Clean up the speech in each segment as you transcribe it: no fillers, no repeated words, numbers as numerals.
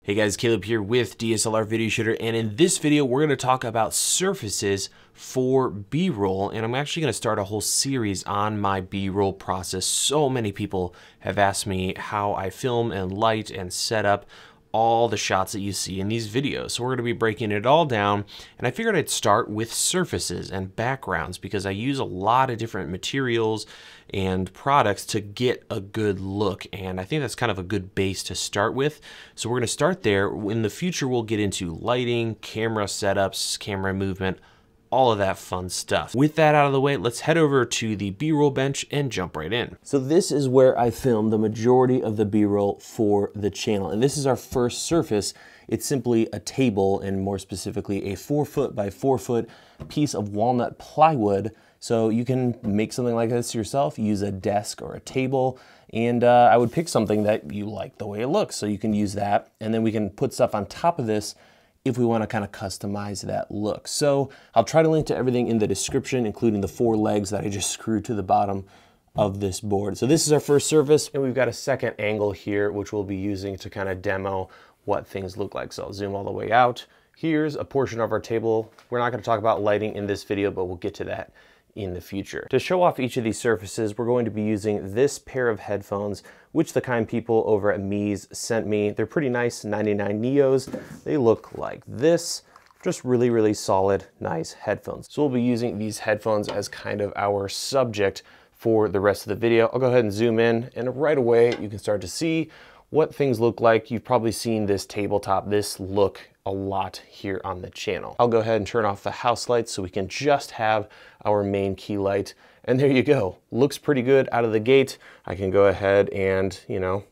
Hey guys, Caleb here with DSLR Video Shooter, and in this video we're going to talk about surfaces for B-roll, and I'm actually going to start a whole series on my B-roll process. So many people have asked me how I film and light and set up all the shots that you see in these videos. So we're going to be breaking it all down, and I figured I'd start with surfaces and backgrounds because I use a lot of different materials and products to get a good look, and I think that's kind of a good base to start with. So we're going to start there. In the future we'll get into lighting, camera setups, camera movement, all of that fun stuff. With that out of the way, let's head over to the B-roll bench and jump right in. So this is where I film the majority of the B-roll for the channel, and this is our first surface. It's simply a table, and more specifically a 4-foot by 4-foot piece of walnut plywood. So you can make something like this yourself, use a desk or a table, and I would pick something that you like the way it looks, so you can use that, and then we can put stuff on top of this if we want to kind of customize that look. So I'll try to link to everything in the description, including the 4 legs that I just screwed to the bottom of this board. So this is our first surface, and we've got a second angle here, which we'll be using to kind of demo what things look like. So I'll zoom all the way out. Here's a portion of our table. We're not going to talk about lighting in this video, but we'll get to that in the future. To show off each of these surfaces, we're going to be using this pair of headphones, which the kind people over at Meze sent me. They're pretty nice, 99 Neos. They look like this, just really, really solid, nice headphones. So we'll be using these headphones as kind of our subject for the rest of the video. I'll go ahead and zoom in, and right away you can start to see what things look like. You've probably seen this tabletop, this look a lot here on the channel. I'll go ahead and turn off the house lights so we can just have our main key light. And there you go. Looks pretty good out of the gate. I can go ahead and,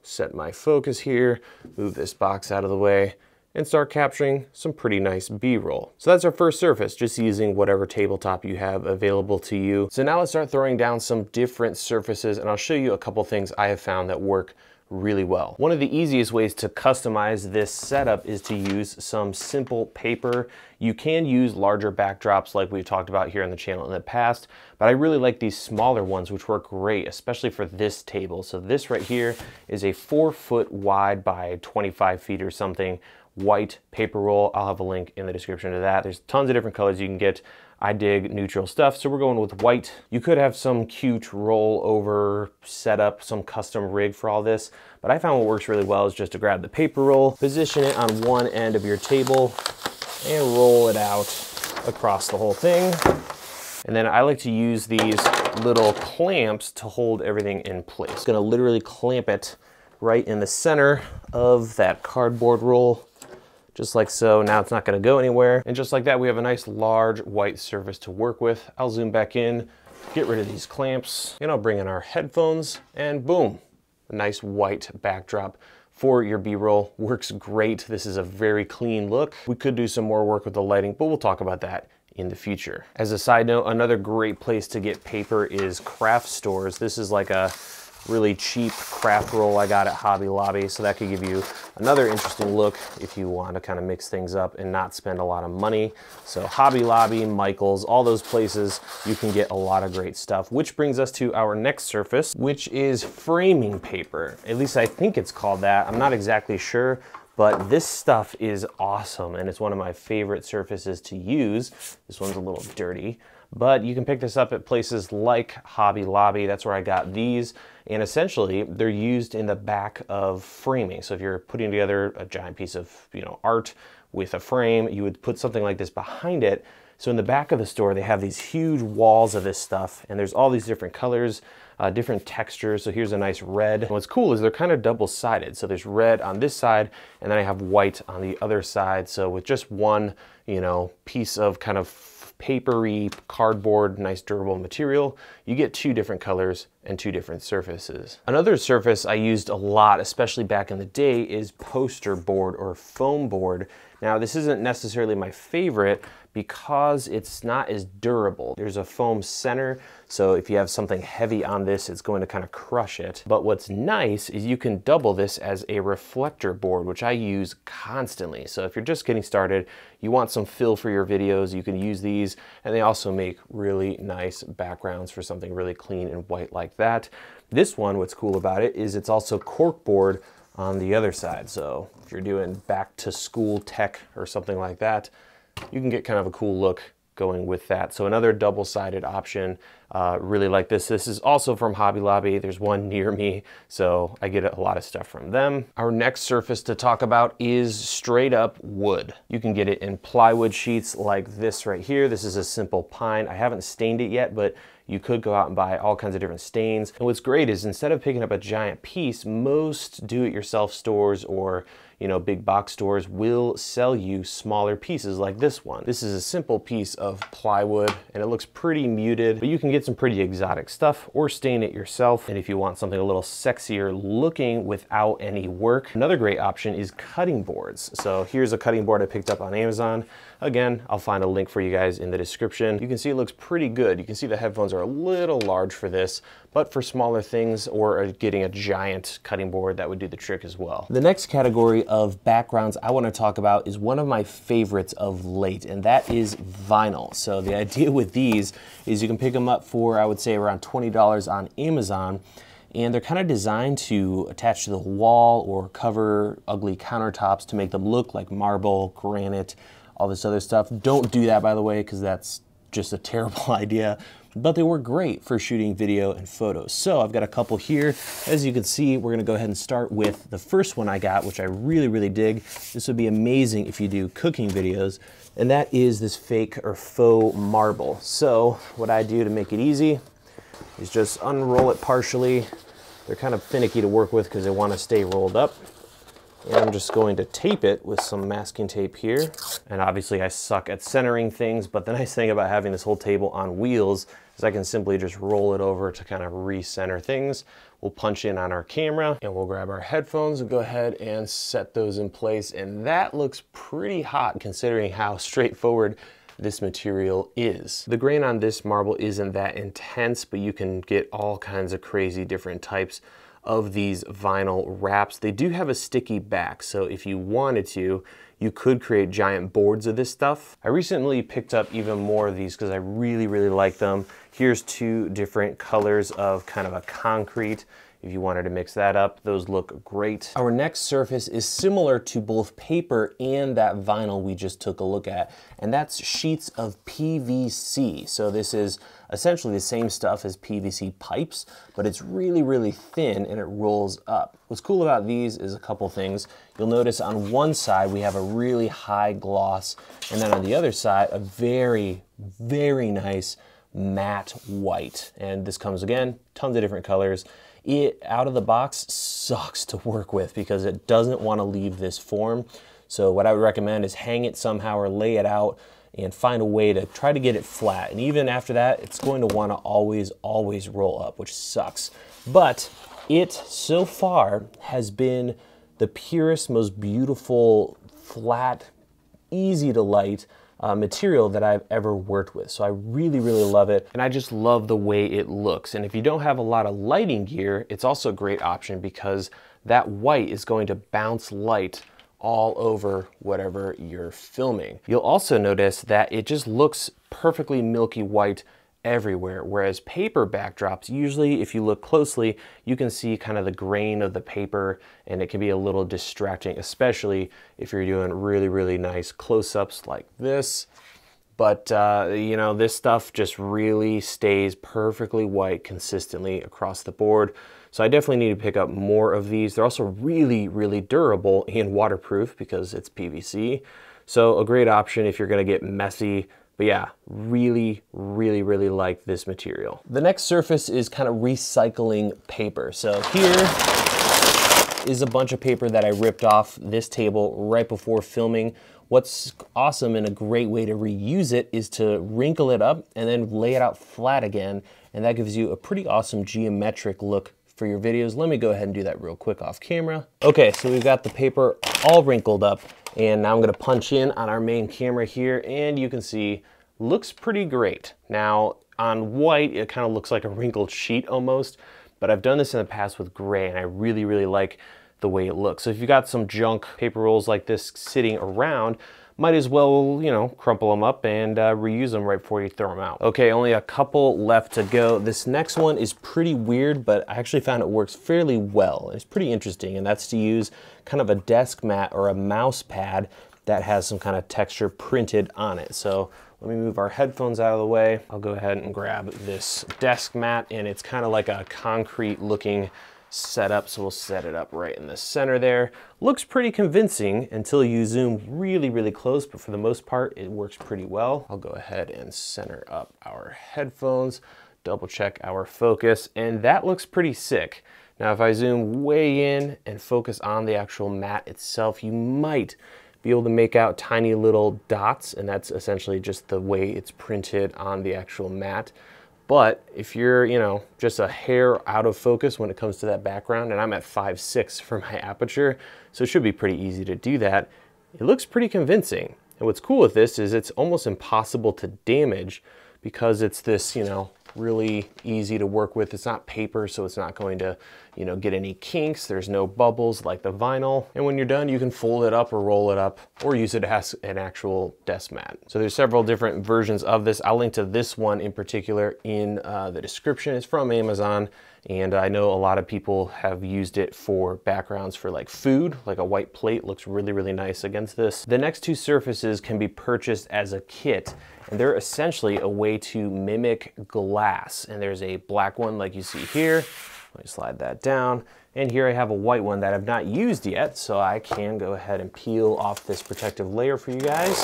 set my focus here, move this box out of the way, and start capturing some pretty nice B-roll. So that's our first surface, just using whatever tabletop you have available to you. So now let's start throwing down some different surfaces, and I'll show you a couple things I have found that work really well. One of the easiest ways to customize this setup is to use some simple paper. You can use larger backdrops like we've talked about here on the channel in the past, but I really like these smaller ones, which work great, especially for this table. So this right here is a 4-foot wide by 25 feet or something white paper roll. I'll have a link in the description to that. There's tons of different colors you can get. I dig neutral stuff, so we're going with white. You could have some cute roll over setup, some custom rig for all this, but I found what works really well is just to grab the paper roll, position it on one end of your table, and roll it out across the whole thing. And then I like to use these little clamps to hold everything in place. I'm gonna literally clamp it right in the center of that cardboard roll, just like so. Now it's not gonna go anywhere. And just like that, we have a nice large white surface to work with. I'll zoom back in, get rid of these clamps, and I'll bring in our headphones, and boom, a nice white backdrop for your B-roll. Works great. This is a very clean look. We could do some more work with the lighting, but we'll talk about that in the future. As a side note, another great place to get paper is craft stores. This is like a really cheap craft roll I got at Hobby Lobby, so that could give you another interesting look if you want to kind of mix things up and not spend a lot of money. So Hobby Lobby, Michael's, all those places, you can get a lot of great stuff, which brings us to our next surface, which is framing paper. At least I think it's called that. I'm not exactly sure, but this stuff is awesome, and it's one of my favorite surfaces to use. This one's a little dirty, but you can pick this up at places like Hobby Lobby. That's where I got these. And essentially, they're used in the back of framing. So if you're putting together a giant piece of art with a frame, you would put something like this behind it. So in the back of the store, they have these huge walls of this stuff, and there's all these different colors, different textures. So here's a nice red. And what's cool is they're kind of double-sided. So there's red on this side, and then I have white on the other side. So with just one, piece of kind of papery cardboard, nice durable material, you get 2 different colors and 2 different surfaces. Another surface I used a lot, especially back in the day, is poster board or foam board. Now this isn't necessarily my favorite because it's not as durable. There's a foam center, so if you have something heavy on this, it's going to kind of crush it. But what's nice is you can double this as a reflector board, which I use constantly. So if you're just getting started, you want some fill for your videos, you can use these, and they also make really nice backgrounds for something really clean and white like that. This one, what's cool about it is it's also corkboard on the other side. So if you're doing back to school tech or something like that, you can get kind of a cool look going with that. So another double-sided option, really like this. This is also from Hobby Lobby. There's one near me, so I get a lot of stuff from them. Our next surface to talk about is straight up wood. You can get it in plywood sheets like this right here. This is a simple pine. I haven't stained it yet, but you could go out and buy all kinds of different stains. And what's great is instead of picking up a giant piece, most do-it-yourself stores or big box stores will sell you smaller pieces like this one. This is a simple piece of plywood and it looks pretty muted, but you can get some pretty exotic stuff or stain it yourself. And if you want something a little sexier looking without any work, another great option is cutting boards. So here's a cutting board I picked up on Amazon. Again, I'll find a link for you guys in the description. You can see it looks pretty good. You can see the headphones are a little large for this, but for smaller things or getting a giant cutting board, that would do the trick as well. The next category of backgrounds I want to talk about is one of my favorites of late, and that is vinyl. So the idea with these is you can pick them up for, I would say, around $20 on Amazon, and they're kind of designed to attach to the wall or cover ugly countertops to make them look like marble, granite, all this other stuff. Don't do that, by the way, because that's just a terrible idea, but they work great for shooting video and photos. So I've got a couple here. As you can see, we're gonna go ahead and start with the first one I got, which I really, really dig. This would be amazing if you do cooking videos, and that is this fake or faux marble. So what I do to make it easy is just unroll it partially. They're kind of finicky to work with because they want to stay rolled up. And I'm just going to tape it with some masking tape here. And obviously I suck at centering things, but the nice thing about having this whole table on wheels is I can simply just roll it over to kind of recenter things. We'll punch in on our camera and we'll grab our headphones and go ahead and set those in place. And that looks pretty hot considering how straightforward this material is. The grain on this marble isn't that intense, but you can get all kinds of crazy different types of these vinyl wraps. They do have a sticky back, so if you wanted to, you could create giant boards of this stuff. I recently picked up even more of these because I really, really like them. Here's two different colors of kind of a concrete. If you wanted to mix that up, those look great. Our next surface is similar to both paper and that vinyl we just took a look at, and that's sheets of PVC. So this is essentially the same stuff as PVC pipes, but it's really, really thin and it rolls up. What's cool about these is a couple things. You'll notice on one side we have a really high gloss, and then on the other side a very, very nice matte white. And this comes, again, tons of different colors. It, out of the box, sucks to work with because it doesn't want to leave this form. So what I would recommend is hang it somehow or lay it out and find a way to try to get it flat. And even after that, it's going to want to always roll up, which sucks. But it, so far, has been the purest, most beautiful, flat, easy to light material that I've ever worked with. So I really, really love it. And I just love the way it looks. And if you don't have a lot of lighting gear, it's also a great option because that white is going to bounce light all over whatever you're filming. You'll also notice that it just looks perfectly milky white everywhere, whereas paper backdrops, usually if you look closely, you can see kind of the grain of the paper and it can be a little distracting, especially if you're doing really, really nice close-ups like this. But you know, this stuff just really stays perfectly white consistently across the board. So I definitely need to pick up more of these. They're also really, really durable and waterproof because it's PVC. So a great option if you're gonna get messy. But yeah, really, really, really like this material. The next surface is kind of recycling paper. So here is a bunch of paper that I ripped off this table right before filming. What's awesome and a great way to reuse it is to wrinkle it up and then lay it out flat again. And that gives you a pretty awesome geometric look for your videos. Let me go ahead and do that real quick off camera. Okay, so we've got the paper all wrinkled up. And now I'm gonna punch in on our main camera here and you can see, looks pretty great. Now on white, it kind of looks like a wrinkled sheet almost, but I've done this in the past with gray and I really, really like the way it looks. So if you got some junk paper rolls like this sitting around, might as well, you know, crumple them up and reuse them right before you throw them out. Okay, only a couple left to go. This next one is pretty weird, but I actually found it works fairly well. It's pretty interesting, and that's to use kind of a desk mat or a mouse pad that has some kind of texture printed on it. So let me move our headphones out of the way. I'll go ahead and grab this desk mat, and it's kind of like a concrete looking setup. So we'll set it up right in the center there. Looks pretty convincing until you zoom really, really close, but for the most part, it works pretty well. I'll go ahead and center up our headphones, double check our focus, and that looks pretty sick. Now, if I zoom way in and focus on the actual mat itself, you might be able to make out tiny little dots, and that's essentially just the way it's printed on the actual mat. But if you're, you know, just a hair out of focus when it comes to that background, and I'm at 5.6 for my aperture, so it should be pretty easy to do that, it looks pretty convincing. And what's cool with this is it's almost impossible to damage because it's this, you know, really easy to work with. It's not paper, so it's not going to, you know, get any kinks. There's no bubbles like the vinyl. And when you're done, you can fold it up or roll it up or use it as an actual desk mat. So there's several different versions of this. I'll link to this one in particular in the description. It's from Amazon. And I know a lot of people have used it for backgrounds for like food, like a white plate looks really, really nice against this. The next two surfaces can be purchased as a kit, and they're essentially a way to mimic glass. And there's a black one like you see here. Let me slide that down. And here I have a white one that I've not used yet, so I can go ahead and peel off this protective layer for you guys.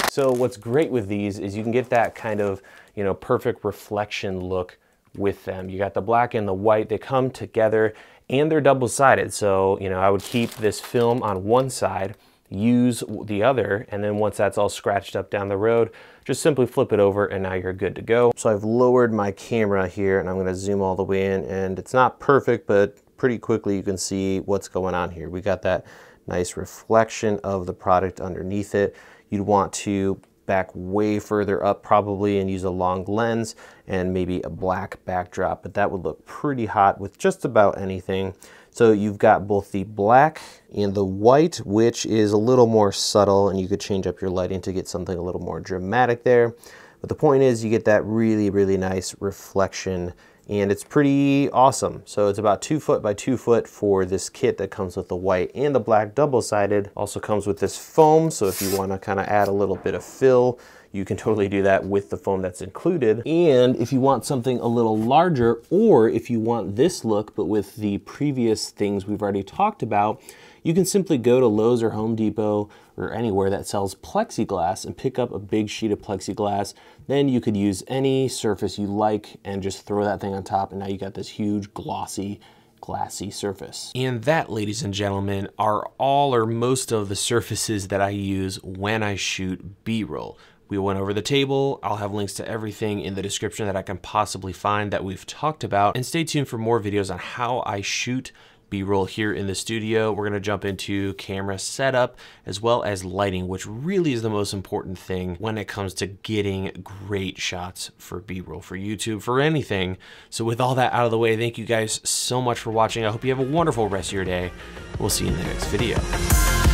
So what's great with these is you can get that kind of, you know, perfect reflection look with them. You got the black and the white, they come together and they're double-sided. So, you know, I would keep this film on one side, use the other, and then once that's all scratched up down the road, just simply flip it over and now you're good to go. So I've lowered my camera here and I'm gonna zoom all the way in, and it's not perfect, but pretty quickly you can see what's going on here. We got that nice reflection of the product underneath it. You'd want to back way further up probably and use a long lens and maybe a black backdrop, but that would look pretty hot with just about anything. So you've got both the black and the white, which is a little more subtle, and you could change up your lighting to get something a little more dramatic there. But the point is you get that really, really nice reflection, and it's pretty awesome. So it's about 2 foot by 2 foot for this kit that comes with the white and the black double-sided. Also comes with this foam, so if you want to kind of add a little bit of fill, you can totally do that with the foam that's included. And if you want something a little larger, or if you want this look but with the previous things we've already talked about, you can simply go to Lowe's or Home Depot or anywhere that sells Plexi-Glass and pick up a big sheet of Plexi-Glass. Then you could use any surface you like and just throw that thing on top, and now you got this huge glossy, glassy surface. And that, ladies and gentlemen, are all or most of the surfaces that I use when I shoot B-roll. We went over the table. I'll have links to everything in the description that I can possibly find that we've talked about. And stay tuned for more videos on how I shoot B-roll here in the studio. We're gonna jump into camera setup as well as lighting, which really is the most important thing when it comes to getting great shots for B-roll, for YouTube, for anything. So with all that out of the way, thank you guys so much for watching. I hope you have a wonderful rest of your day. We'll see you in the next video.